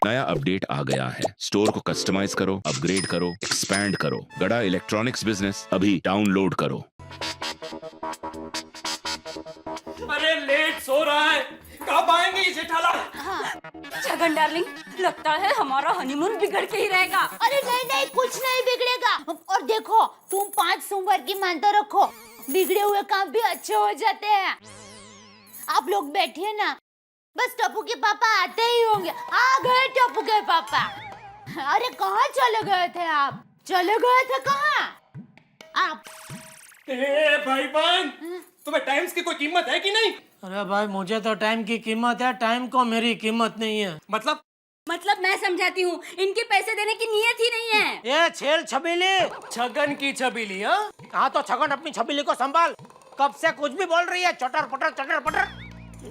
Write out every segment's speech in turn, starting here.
नया अपडेट आ गया है। स्टोर को कस्टमाइज करो, अपग्रेड करो, एक्सपैंड करो। गड़ा इलेक्ट्रॉनिक्स बिजनेस अभी डाउनलोड करो। अरे लेट सो रहा है, कब आएंगे ये जेठालाल? छगन डार्लिंग, लगता है हमारा हनीमून बिगड़ के ही रहेगा। अरे नहीं नहीं, कुछ नहीं बिगड़ेगा। और देखो, तुम 5 सोमवार की मानता रखो, बिगड़े हुए काम भी अच्छे हो जाते हैं। आप लोग बैठिए ना, बस टप्पू के पापा आते ही होंगे। आ गए टप्पू के पापा। अरे कहाँ चले गए थे आप? चले गए थे कहाँ आप? ए भाईबंद, तुम्हें टाइम्स की कोई कीमत है कि नहीं? अरे भाई, मुझे तो टाइम की कीमत है, टाइम को मेरी कीमत नहीं है। मतलब मैं समझाती हूँ, इनके पैसे देने की नियत ही नहीं है। ये छेल छबीली, छगन की छबीली। हाँ, हाँ तो छगन अपनी छबीली को संभाल। कब से कुछ भी बोल रही है, चटर पटर चटर पटर।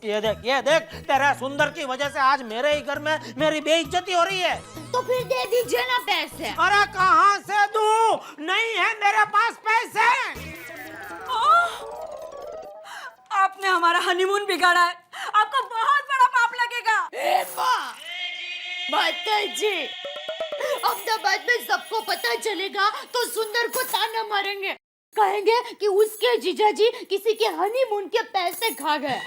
ये देख, तेरा सुंदर की वजह से आज मेरे ही घर में मेरी बेइज्जती हो रही है। तो फिर दे दीजिए ना पैसे। अरे कहाँ से दूं? नहीं है मेरे पास पैसे। आपने हमारा हनीमून बिगाड़ा है, आपको बहुत बड़ा पाप लगेगा। माताजी, अहमदाबाद में सबको पता चलेगा तो सुंदर को ताना मारेंगे, कहेंगे कि उसके जीजाजी किसी के हनीमून के पैसे खा गए।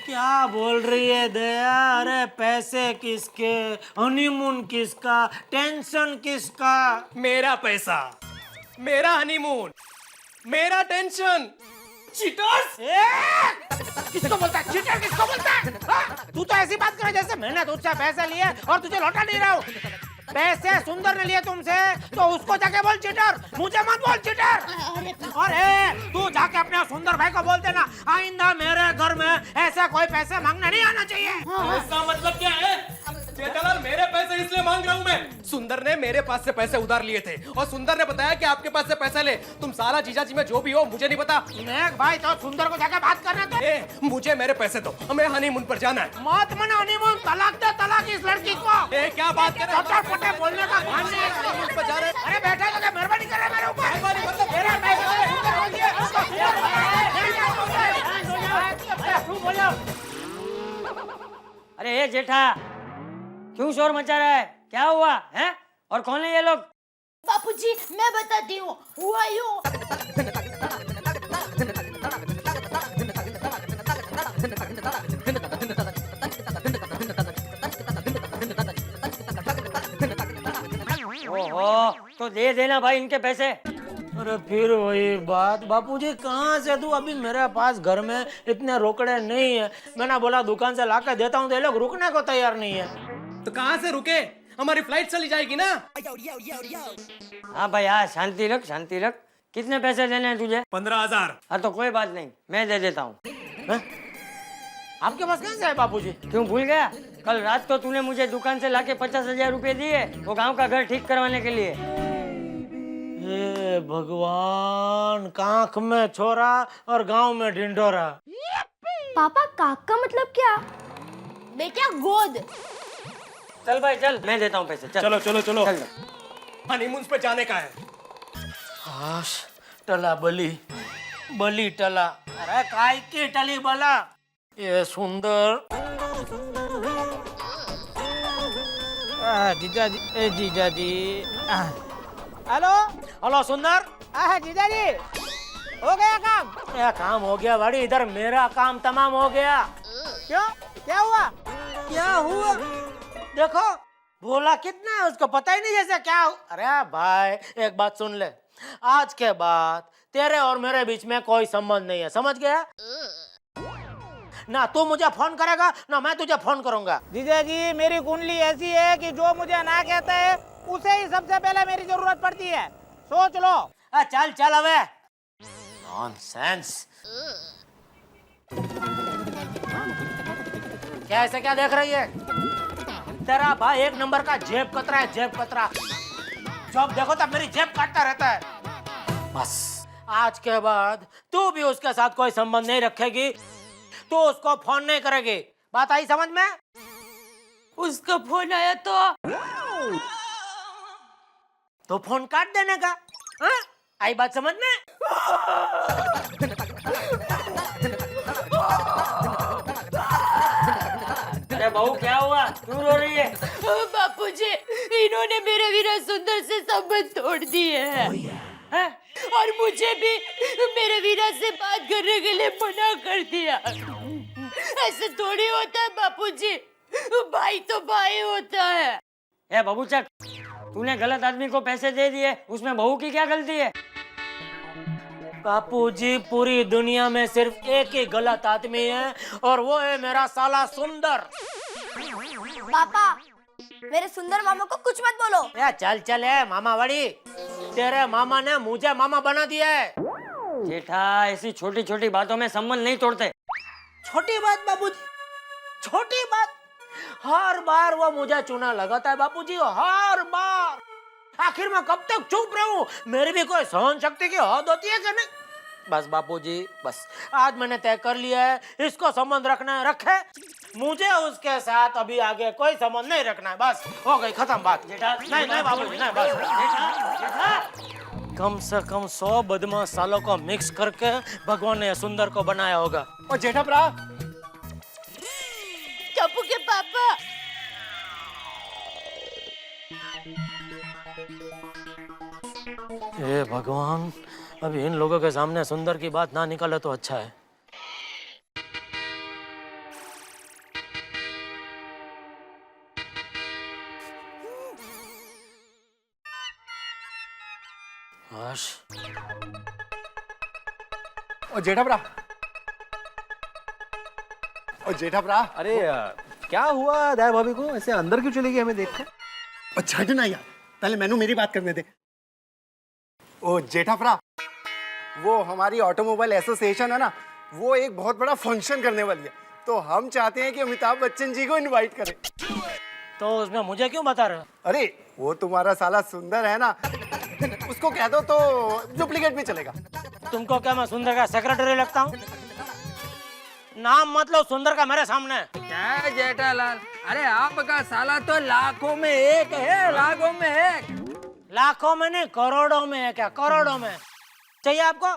क्या बोल रही है दया? अरे पैसे किसके, हनीमून किसका, टेंशन किसका? मेरा पैसा, मेरा हनीमून, मेरा टेंशन। चीटर्स! किसको बोलता है चीटर? किसको बोलता है? हाँ? तू तो ऐसी बात करे जैसे मैंने तुझसे पैसे लिए और तुझे लौटा नहीं रहा हूँ। पैसे सुंदर ने लिए तुमसे, तो उसको जाके बोल चीटर, मुझे मत बोल चीटर। अरे तू जाके अपने सुंदर भाई को बोल देना, आइंदा मेरे घर में ऐसे कोई पैसे मांगने नहीं आना चाहिए। इसका मतलब क्या है? जेठालाल, मेरे पैसे इसलिए मांग रहा हूँ मैं। सुंदर ने मेरे पास से पैसे उधार लिए थे और सुंदर ने बताया कि आपके पास से पैसे ले। तुम साला जीजाजी में जो भी हो मुझे नहीं पता। देख भाई, तो सुंदर को जाके बात करना तो। मुझे मेरे पैसे दो, हमें हनीमून पर जाना है। मत मना हनीमून, तलाक दे तलाक इस लड़की को। क्या बात कर रहे हो? पटे बोलने का भान नहीं है। हनीमून पर जा रहे हैं। अरे बैठा तो क्या मेहरबानी कर रहा है मेरे ऊपर? मेहरबानी मतलब मेरा अरे ये जेठा, क्यों शोर मचा रहा है? क्या हुआ है? और कौन है ये लोग? बापूजी, मैं बताती हूँ, हुआ यूं। ओहो, तो दे देना भाई इनके पैसे। अरे फिर वही बात, बापूजी कहाँ से दूं? अभी मेरे पास घर में इतने रोकड़े नहीं है। मैंने बोला दुकान से लाकर देता हूँ तो ये लोग रुकने को तैयार नहीं है। तो कहाँ से रुके? हमारी फ्लाइट चली जाएगी ना। हाँ भाई, हाँ, शांति रख शांति रख। कितने पैसे देने हैं तुझे? 15,000। हाँ तो कोई बात नहीं, मैं दे देता हूँ। आपके पास कहाँ से है बापूजी? क्यों भूल गया? कल रात को तूने मुझे दुकान से लाके 50,000 रुपए दिए, वो गांव का घर ठीक करवाने के लिए। हे भगवान, कांख में छोरा और गांव में ढिंढोरा। पापा, काक का मतलब क्या? बेटा गोद। चल भाई चल, मैं देता हूँ पैसे। चल चलो चलो चलो, चल। हनीमून पे जाने का है। हाश टला बली, बली टला। अरे काय की टली बला? ये सुंदर जीजाजी, ए जीजाजी। हेलो हेलो सुंदर। जीजाजी, हो गया काम? काम हो गया बड़ी, इधर मेरा काम तमाम हो गया। क्यों, क्या हुआ? क्या हुआ? देखो, बोला कितना है उसको पता ही नहीं जैसे क्या। अरे भाई एक बात सुन ले, आज के बाद तेरे और मेरे बीच में कोई संबंध नहीं है, समझ गया? ना तू मुझे फोन करेगा ना मैं तुझे फोन करूंगा। जीजा जी, मेरी कुंडली ऐसी है कि जो मुझे ना कहता है उसे ही सबसे पहले मेरी जरूरत पड़ती है, सोच लो। चल चल अबे, नॉनसेंस। क्या ऐसे क्या देख रही है? तेरा भाई एक नंबर का जेब कतरा है, जेब कतरा। जब देखो तब मेरी जेब काटता रहता है। बस आज के बाद तू भी उसके साथ कोई संबंध नहीं रखेगी, तू उसको फोन नहीं करेगी। बात आई समझ में? उसका फोन आया तो फोन काट देने का। हाँ? आई बात समझ में? अरे बहू क्या हुआ, क्यों रो रही है? बापूजी, इन्होंने मेरे वीरा सुंदर से संबंध तोड़ दिए हैं हैं? और मुझे भी मेरे वीरा से बात करने के लिए मना कर दिया। ऐसे थोड़ी होता है बापूजी, भाई तो भाई होता है। ए बबूचक, तूने गलत आदमी को पैसे दे दिए, उसमें बहू की क्या गलती है? बापूजी, पूरी दुनिया में सिर्फ एक ही गलत आदमी है और वो है मेरा साला सुंदर। पापा, मेरे सुंदर मामा को कुछ मत बोलो। या चल चल है मामा बड़ी, तेरे मामा ने मुझे मामा बना दिया है। जेठा, ऐसी छोटी छोटी बातों में संबंध नहीं तोड़ते। छोटी बात बाबूजी, छोटी बात? हर बार वो मुझे चूना लगाता है बापूजी, हर बार। आखिर मैं कब तक चुप रहूं? मेरी भी कोई सहन शक्ति की हद होती है कि नहीं? बस बापूजी, बस आज मैंने तय कर लिया है, इसको संबंध रखना है रखे, मुझे उसके साथ अभी आगे कोई संबंध नहीं रखना है। बस हो गई खत्म बात। जेठा, नहीं नहीं बाबूजी, नहीं बस। जेठा, कम से कम 100 बदमाश सालों को मिक्स करके भगवान ने सुंदर को बनाया होगा। और जेठा भरा, टप्पू के पापा, हे भगवान, अभी इन लोगों के सामने सुंदर की बात ना निकले तो अच्छा है। आश, और जेठा भरा, और जेठा भरा, अरे क्या हुआ दाई भाभी को, ऐसे अंदर क्यों चली गई हमें देख कर? और छट ना यार, पहले मैनू मेरी बात करने दे। ओ जेठा भरा, वो हमारी ऑटोमोबाइल एसोसिएशन है ना, वो एक बहुत बड़ा फंक्शन करने वाली है, तो हम चाहते हैं कि अमिताभ बच्चन जी को इनवाइट करें। तो उसमें मुझे क्यों बता रहे हो? अरे वो तुम्हारा साला सुंदर है ना, उसको कह दो तो डुप्लीकेट भी चलेगा। तुमको क्या मैं सुंदर का सेक्रेटरी लगता हूँ? नाम मत लो सुंदर का मेरे सामने। क्या जेठालाल, अरे आपका साला तो लाखों में एक है, लाखों में एक। लाखों में नहीं, करोड़ों में है। क्या करोड़ों में चाहिए आपको?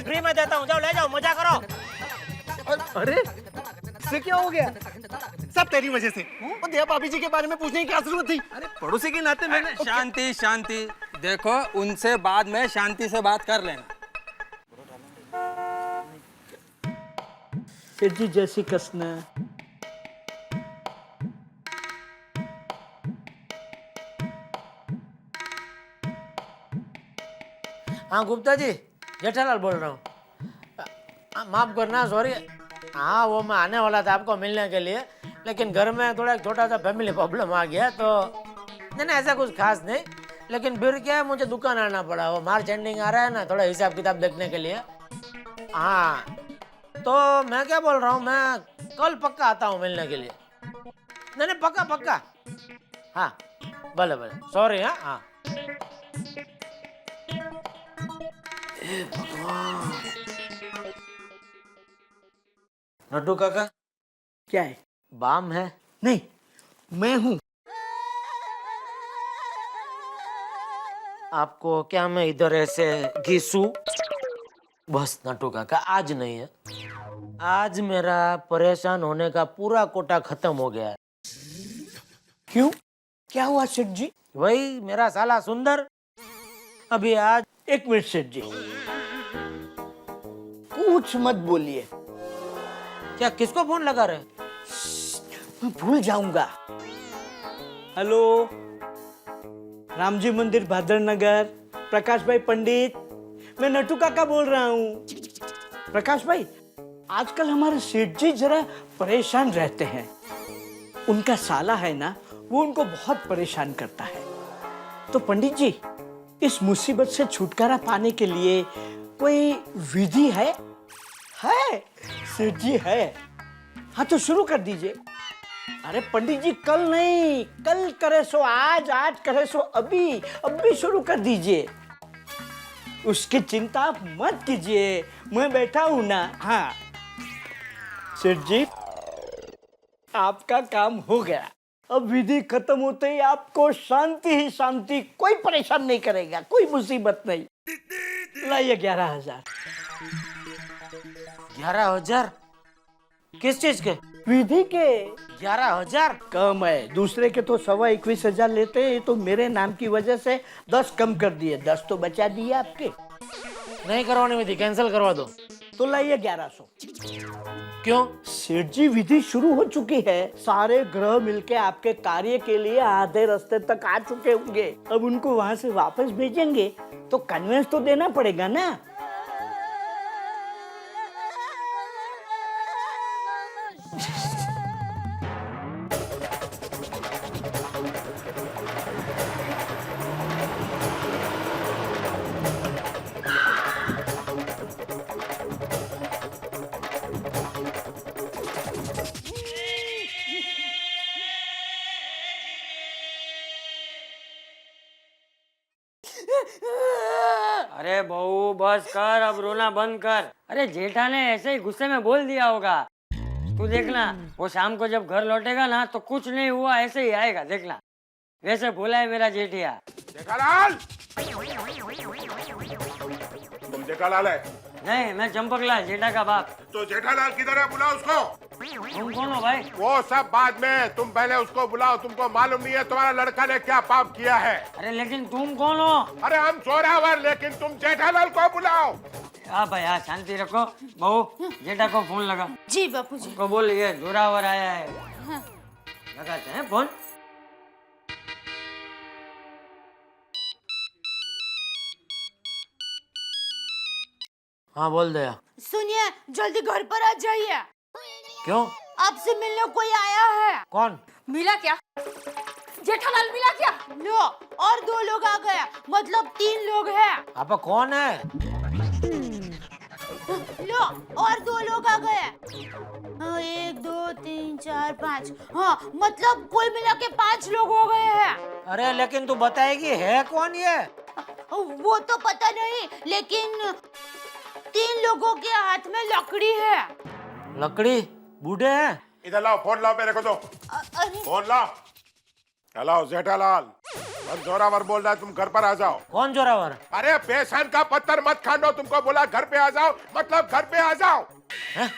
फ्री में देता हूँ, जाओ ले जाओ, मजा करो। अरे इससे क्या हो गया? सब तेरी वजह से। वो दया भाभी जी के बारे में पूछने की क्या जरूरत थी? अरे पड़ोसी के नाते मैंने शांति शांति, देखो उनसे बाद में शांति से बात कर लेना। सेठ जी जैसी कसना। हाँ गुप्ता जी, जेठालाल बोल रहा हूँ। माफ करना, सॉरी। हाँ वो मैं आने वाला था आपको मिलने के लिए, लेकिन घर में थोड़ा छोटा सा फैमिली प्रॉब्लम आ गया, तो नहीं ऐसा कुछ खास नहीं, लेकिन फिर क्या है, मुझे दुकान आना पड़ा। वो मार्च एंडिंग आ रहा है ना, थोड़ा हिसाब किताब देखने के लिए। हाँ तो मैं क्या बोल रहा हूँ, मैं कल पक्का आता हूँ मिलने के लिए। नहीं पक्का पक्का। हाँ भले भले, सॉरी। हाँ हाँ नड्डू काका, क्या है? बाम है? नहीं, मैं हूँ। आपको क्या मैं इधर ऐसे घिसू? बस नट्टू काका, आज नहीं है। आज मेरा परेशान होने का पूरा कोटा खत्म हो गया है। क्यों, क्या हुआ सेठ जी? वही मेरा साला सुंदर अभी आज। एक मिनट सेठ जी, कुछ मत बोलिए। क्या किसको फोन लगा रहे? मैं भूल जाऊंगा। हेलो, रामजी मंदिर भादर नगर, प्रकाश भाई पंडित, मैं नट्टू काका बोल रहा हूँ। प्रकाश भाई, आजकल हमारे सेठ जी जरा परेशान रहते हैं। उनका साला है ना, वो उनको बहुत परेशान करता है। तो पंडित जी, इस मुसीबत से छुटकारा पाने के लिए कोई विधि है? है सेठ जी, है। हाँ तो शुरू कर दीजिए। अरे पंडित जी, कल नहीं, कल करे सो आज, आज करे सो अभी, अभी शुरू कर दीजिए। उसकी चिंता आप मत कीजिए, मैं बैठा हूं ना। हाँ सेठ जी, आपका काम हो गया। अब विधि खत्म होते ही आपको शांति ही शांति, कोई परेशान नहीं करेगा, कोई मुसीबत नहीं। लाइए 11,000। 11,000? किस चीज के? विधि के 11,000? कम है, दूसरे के तो 21,000 लेते हैं, तो मेरे नाम की वजह से 10 कम कर दिए, 10 तो बचा दिए आपके। नहीं करवानी विधि, कैंसिल करवा दो। तो लाइए 1100। क्यों? सेठ जी विधि शुरू हो चुकी है, सारे ग्रह मिलके आपके कार्य के लिए आधे रास्ते तक आ चुके होंगे, अब उनको वहां से वापस भेजेंगे तो कन्वेंस तो देना पड़ेगा ना। अरे बहू बस कर, अब रोना बंद कर। अरे जेठा ने ऐसे ही गुस्से में बोल दिया होगा। तू देखना, वो शाम को जब घर लौटेगा ना तो कुछ नहीं हुआ ऐसे ही आएगा, देखना। वैसे बोला है मेरा जेठिया। जेठालाल, तुम जेठालाल है? नहीं, मैं चंपकलाल, जेठा का बाप। तो जेठालाल किधर है? बुलाओ उसको। तुम कौन हो भाई? वो सब बाद में, तुम पहले उसको बुलाओ। तुमको मालूम नहीं है तुम्हारा लड़का ने क्या पाप किया है? अरे लेकिन तुम कौन हो? अरे हम जोरावर, लेकिन तुम जेठालाल को बुलाओ। हाँ भाई हाँ, शांति रखो। बहू जेठा को फोन लगा। जी बापूजी। उसको बोल ये जोरावर आया है। हाँ। लगाते हैं फोन। हाँ बोल दया। सुनिए, जल्दी घर पर आ जाइए। क्यों? आपसे मिलने कोई आया है। कौन? मिला क्या? जेठालाल मिला क्या? लो, और 2 लोग आ गए, मतलब 3 लोग हैं। आपा कौन है? लो, और 2 लोग आ गए। हाँ, 1 2 3 4 5, हाँ मतलब कुल मिला के 5 लोग हो गए हैं। अरे लेकिन तू बताएगी है कौन ये? वो तो पता नहीं, लेकिन 3 लोगों के हाथ में लकड़ी है। लकड़ी? बूढ़े हैं? इधर लाओ, फोन लाओ मेरे को दो। अरे फोन लाओ। हेलो जेठालाल, हम जोरावर बोल रहा है, तुम घर पर आ जाओ। कौन जोरावर? अरे बेसन का पत्थर मत खानो, तुमको बोला घर पे आ जाओ, मतलब घर पे आ जाओ। है?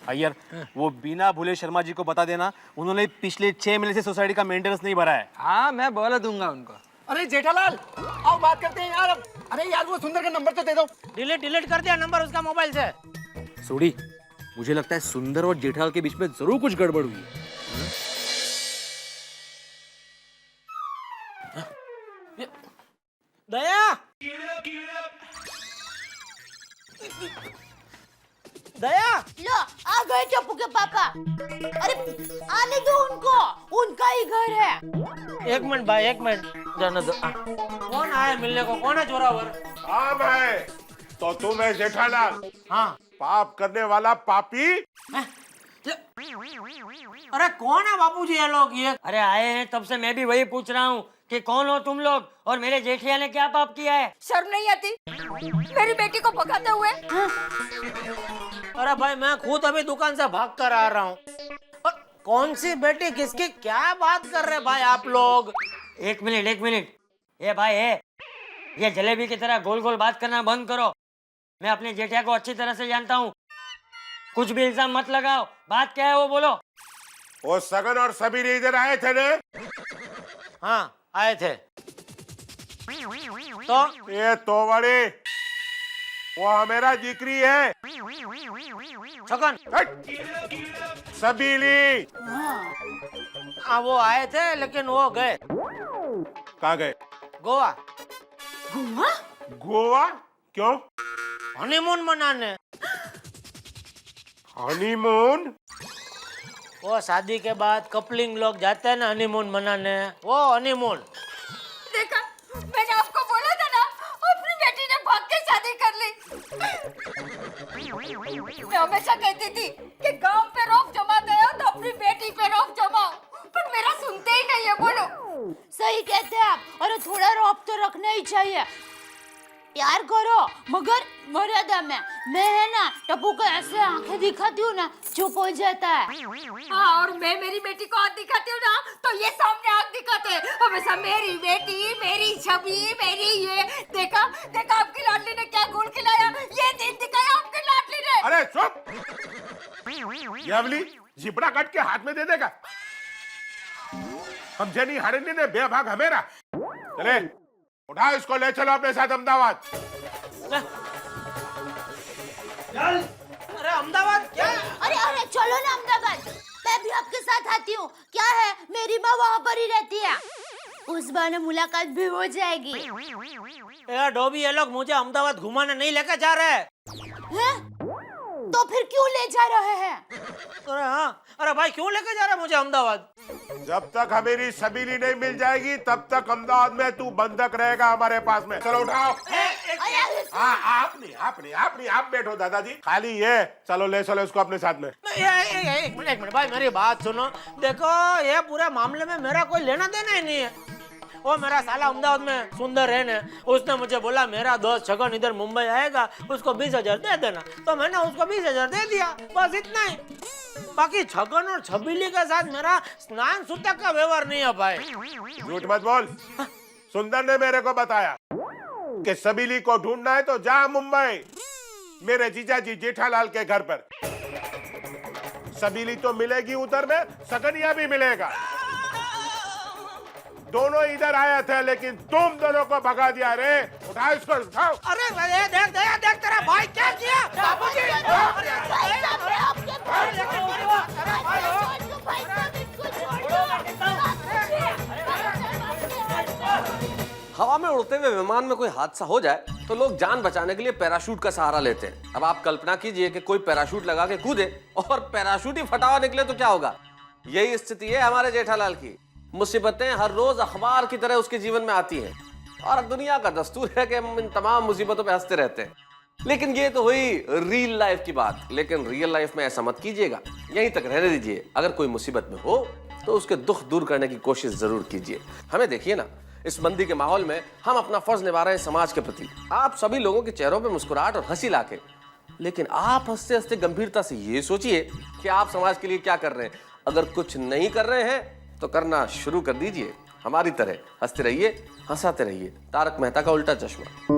अय्यर, वो बिना भूले शर्मा जी को बता देना, उन्होंने पिछले 6 महीने से सोसाइटी का मेंटेनेंस नहीं भरा है। हाँ मैं बोला दूंगा उनको। अरे जेठालाल, आओ बात करते हैं यार अब। अरे यार वो सुंदर का नंबर तो दे दो। डिलीट कर दिया नंबर उसका मोबाइल से। सोडी, मुझे लगता है सुंदर और जेठालाल के बीच में जरूर कुछ गड़बड़ हुई है। दया, दया, लो, आ गए टप्पू के पापा। अरे आने दो उनको, उनका ही घर है। एक मिनट भाई, एक मिनट जाने दो। कौन आया मिलने को? कौन है जोरावर? हाँ मैं। तो तुम है जेठालाल? हाँ। पाप करने वाला पापी? अरे कौन है बापूजी ये लोग? ये अरे आए हैं तब से मैं भी वही पूछ रहा हूँ कि कौन हो तुम लोग और मेरे जेठिया ने क्या पाप किया है? शर्म नहीं आती मेरी बेटी को भगाते हुए? अरे भाई मैं खुद अभी दुकान से भाग कर आ रहा हूँ। कौन सी बेटी किसकी? क्या बात कर रहे भाई आप लोग? एक मिनट। ये भाई है, ये जलेबी की तरह गोल गोल बात करना बंद करो। मैं अपने जेठिया को अच्छी तरह से जानता हूँ, कुछ भी इल्जाम मत लगाओ। बात क्या है वो बोलो। वो सगन और सबीर इधर आए थे ने? हाँ आए थे। तो ये तोवड़ी वो मेरा जिक्री है। छकन सबीली। हाँ वो आए थे लेकिन वो गए। कहाँ गए? गोवा। गोवा? क्यों? हनीमून मनाने। हनीमून? वो शादी के बाद कपलिंग लोग जाते हैं ना हनीमून मनाने, वो हनीमून। देखा, मैंने आपको बोला था ना, अपनी बेटी ने भाग के शादी कर ली। मैं हमेशा कहती थी कि गांव पे रौब जमाते हो तो अपनी बेटी पे रौब जमाओ, पर मेरा सुनते ही नहीं है। बोलो। सही कहते हैं आप, और थोड़ा रौब तो रखना ही चाहिए। प्यार करो मगर मर्यादा में। मैं है ना टप्पू को ऐसे आंखें दिखाती हूँ ना, चुप हो जाता है। हाँ, और मैं मेरी बेटी को आँख दिखाती हूँ ना तो ये सामने आँख दिखाते हैं। हमेशा मेरी बेटी, मेरी छवि, मेरी ये। देखा देखा आपकी लाडली ने क्या गुल खिलाया, ये दिन दिखाया आपकी लाडली ने। अरे चुप! ये अवली जिपड़ा कट के हाथ में दे देगा। हम जनी हरिणी ने बेभाग हमेरा। चले उठा इसको, ले चलो अपने साथ अहमदाबाद। अरे अहमदाबाद क्या? अरे अरे चलो ना अहमदाबाद, मैं भी आपके साथ आती हूँ। क्या है, मेरी माँ वहाँ पर ही रहती है, उस बहाने मुलाकात भी हो जाएगी। यार डोबी, ये लोग मुझे अहमदाबाद घुमाने नहीं लेकर जा रहे हैं। तो फिर क्यों ले जा रहे हैं? अरे हाँ, अरे भाई क्यों लेकर जा रहा है मुझे अहमदाबाद? जब तक हमेरी सबीली नहीं मिल जाएगी तब तक अहमदाबाद में तू बंधक रहेगा हमारे पास में। चलो उठाओ। हाँ, आप बैठो दादाजी। खाली ये चलो, ले चलो इसको अपने साथ में। एक मिनट भाई, मेरी बात सुनो। देखो, ये पूरे मामले में मेरा कोई लेना देना ही नहीं है। वो मेरा साला अहमदाबाद में सुंदर है ना, उसने मुझे बोला मेरा दोस्त छगन इधर मुंबई आएगा, उसको 20,000 दे देना। तो मैंने उसको 20,000 दे दिया, बस इतना ही। बाकी छगन और छबीली के साथ मेरा स्नान सूतक का व्यवहार नहीं है भाई। झूठ मत बोल। सुंदर ने मेरे को बताया कि सबीली को ढूंढना है तो जा मुंबई मेरे जीजा जी जेठालाल के घर पर। सबीली तो मिलेगी उधर में, सकनिया भी मिलेगा। दोनों इधर आए थे लेकिन तुम दोनों को भगा दिया रे। उठाओ इसको, उठाओ। अरे देख तेरा भाई क्या किया। बाबूजी, हवा में उड़ते हुए विमान में कोई हादसा हो जाए तो लोग जान बचाने के लिए पैराशूट का सहारा लेते हैं। अब आप कल्पना कीजिए कि कोई पैराशूट लगा के कूदे और पैराशूट ही फटा हुआ निकले तो क्या होगा। यही स्थिति है हमारे जेठालाल की। मुसीबतें हर रोज अखबार की तरह उसके जीवन में आती हैं और दुनिया का दस्तूर है कि हम इन तमाम मुसीबतों पे हंसते रहते हैं। लेकिन ये तो हुई रियल लाइफ की बात। लेकिन रियल लाइफ में ऐसा मत कीजिएगा, यहीं तक रहने दीजिए। अगर कोई मुसीबत में हो तो उसके दुख दूर करने की कोशिश जरूर कीजिए। हमें देखिए ना, इस मंदी के माहौल में हम अपना फर्ज निभा रहे हैं समाज के प्रति। आप सभी लोगों के चेहरों पे मुस्कुराहट और हंसी लाके, लेकिन आप हंसते हंसते गंभीरता से ये सोचिए कि आप समाज के लिए क्या कर रहे हैं। अगर कुछ नहीं कर रहे हैं तो करना शुरू कर दीजिए। हमारी तरह हंसते रहिए, हंसाते रहिए। तारक मेहता का उल्टा चश्मा।